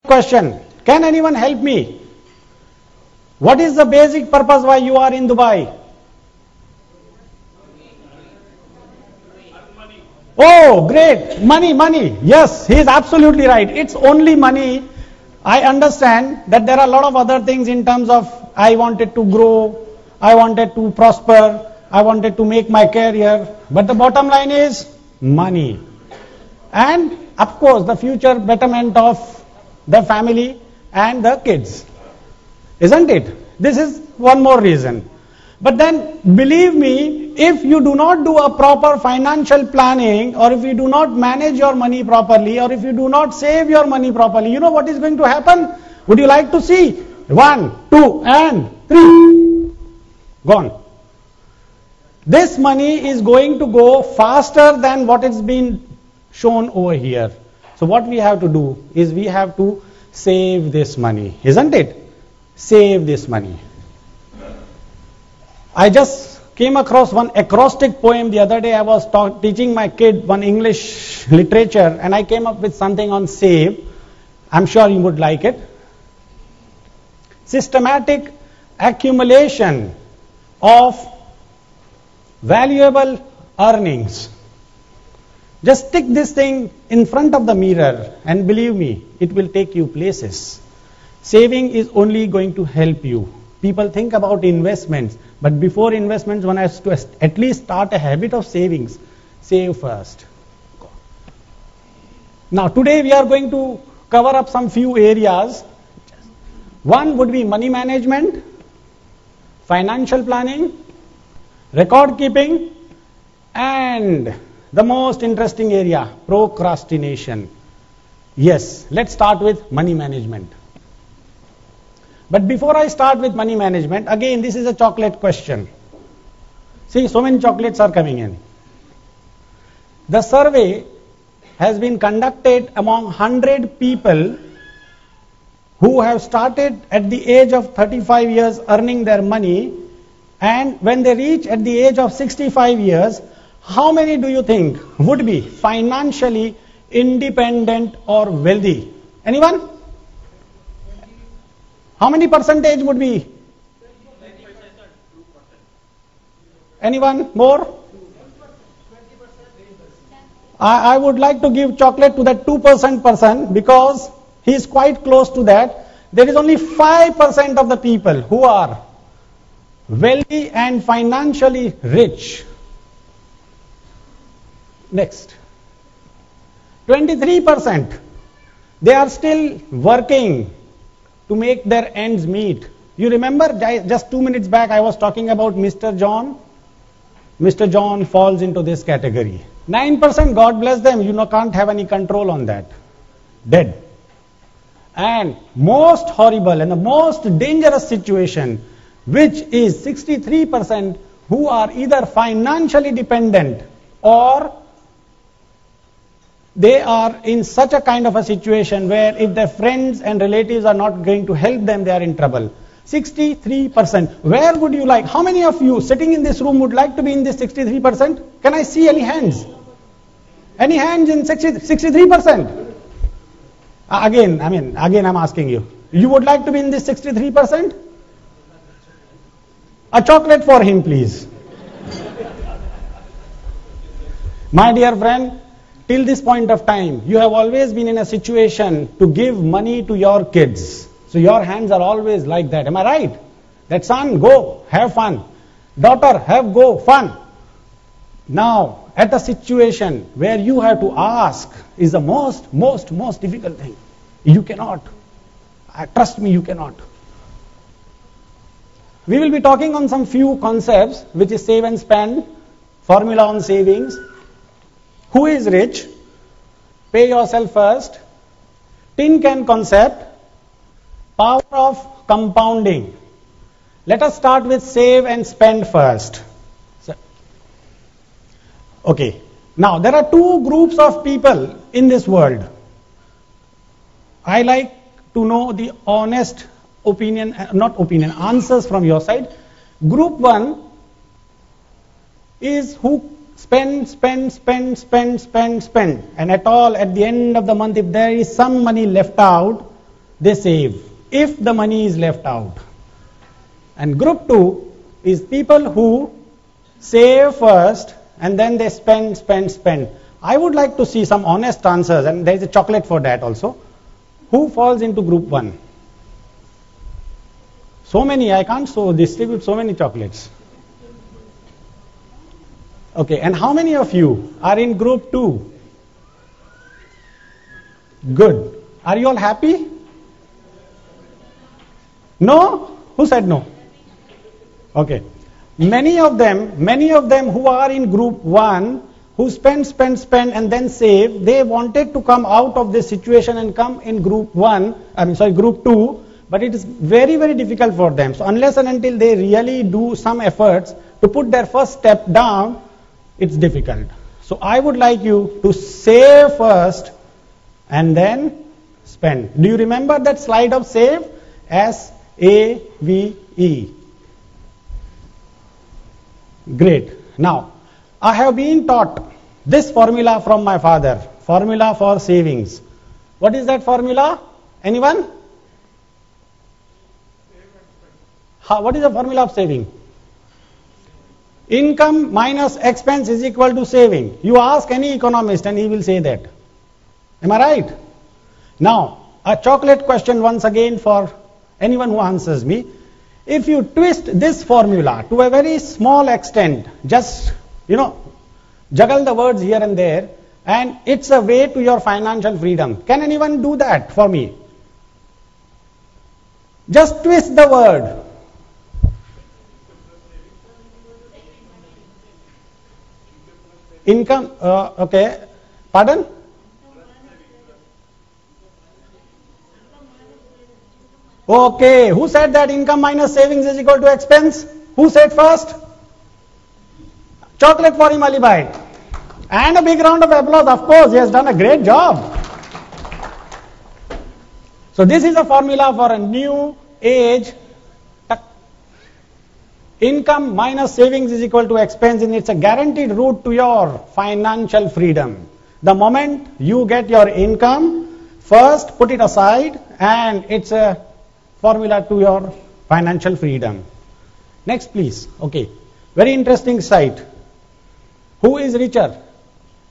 Question. Can anyone help me? What is the basic purpose why you are in Dubai? Oh, great. Money. Yes, he is absolutely right. It's only money. I understand that there are a lot of other things in terms of I wanted to grow, I wanted to prosper, I wanted to make my career. But the bottom line is money. And of course, the future betterment of the family and the kids. Isn't it? This is one more reason. But then, believe me, if you do not do a proper financial planning, or if you do not manage your money properly, or if you do not save your money properly, you know what is going to happen? Would you like to see? 1, 2, and 3. Gone. This money is going to go faster than what is being shown over here. So what we have to do is we have to save this money, isn't it? Save this money. I just came across one acrostic poem the other day. I was teaching my kid one English literature, and I came up with something on save. I'm sure you would like it. Systematic accumulation of valuable earnings. Just stick this thing in front of the mirror, and believe me, it will take you places. Saving is only going to help you. People think about investments, but before investments, one has to at least start a habit of savings. Save first. Now, today we are going to cover up some few areas. One would be money management, financial planning, record keeping, and the most interesting area, procrastination. Yes, let's start with money management. But before I start with money management, again, this is a chocolate question. See, so many chocolates are coming in. The survey has been conducted among 100 people who have started at the age of 35 years earning their money, and when they reach at the age of 65 years, how many do you think would be financially independent or wealthy? Anyone? How many percentage would be? Anyone more? I would like to give chocolate to that 2% person because he is quite close to that. There is only 5% of the people who are wealthy and financially rich. Next. 23%. They are still working to make their ends meet. You remember just 2 minutes back I was talking about Mr. John? Mr. John falls into this category. 9%, God bless them, can't have any control on that. Dead. And most horrible and the most dangerous situation, which is 63% who are either financially dependent or they are in such a kind of a situation where if their friends and relatives are not going to help them, they are in trouble. 63%. Where would you like? How many of you sitting in this room would like to be in this 63%? Can I see any hands? Any hands in 63%? Again, I'm asking you. You would like to be in this 63%? A chocolate for him, please. My dear friend, till this point of time, you have always been in a situation to give money to your kids. So your hands are always like that. Am I right? That son, go, have fun. Daughter, go, fun. Now, at a situation where you have to ask is the most difficult thing. You cannot. Trust me, you cannot. We will be talking on some few concepts, which is save and spend, formula on savings, who is rich, pay yourself first, tin can concept, power of compounding. Let us start with save and spend first. Okay. Now, there are two groups of people in this world. I like to know the honest answers from your side. Group 1 is who spend, and at the end of the month, if there is some money left out, they save if the money is left out. And group 2 is people who save first and then they spend. I would like to see some honest answers, and there is a chocolate for that also. Who falls into group 1? So many, I can't distribute so many chocolates. Okay, and how many of you are in group 2? Good. Are you all happy? No? Who said no? Okay. Many of them who are in group 1, who spend and then save, they wanted to come out of this situation and come in group 2, but it is very, very difficult for them. So unless and until they really do some efforts to put their first step down, it's difficult. So I would like you to save first and then spend. Do you remember that slide of save? S-A-V-E. Great. Now, I have been taught this formula from my father. Formula for savings. What is that formula? Anyone? What is the formula of saving? Income minus expense is equal to saving. You ask any economist and he will say that. Am I right? Now, a chocolate question once again for anyone who answers me. If you twist this formula to a very small extent, just, juggle the words here and there, and it's a way to your financial freedom. Can anyone do that for me? Just twist the word. Income, okay, pardon? Okay, who said that income minus savings is equal to expense? Who said first? Chocolate for him, Ali Bhai. And a big round of applause, of course, he has done a great job. So this is a formula for a new age. Income minus savings is equal to expense, and it's a guaranteed route to your financial freedom. The moment you get your income, first put it aside, and it's a formula to your financial freedom. Next, please. Okay. Very interesting site. Who is richer?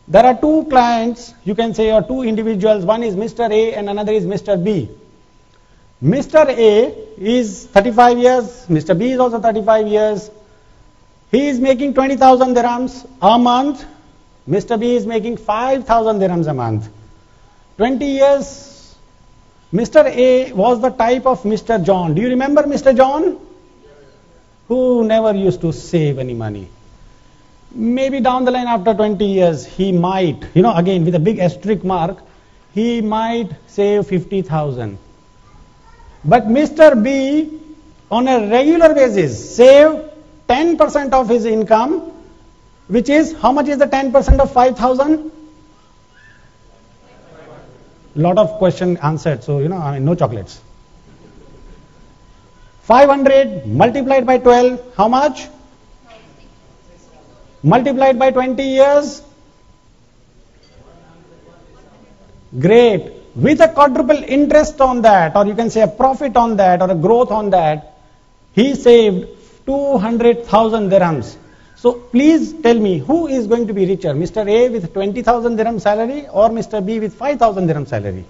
There are two clients, you can say, or two individuals. One is Mr. A and another is Mr. B. Mr. A is 35 years. Mr. B is also 35 years. He is making 20,000 dirhams a month. Mr. B is making 5,000 dirhams a month. 20 years. Mr. A was the type of Mr. John. Do you remember Mr. John? Who never used to save any money. Maybe down the line after 20 years, he might, again with a big asterisk mark, he might save 50,000. But Mr. B, on a regular basis, save 10% of his income, which is, how much is the 10% of 5,000? Lot of question answered, so no chocolates. 500 multiplied by 12, how much? Multiplied by 20 years? Great. With a quadruple interest on that, or you can say a profit on that, or a growth on that, he saved 200,000 dirhams. So please tell me, who is going to be richer? Mr. A with 20,000 dirham salary or Mr. B with 5,000 dirham salary?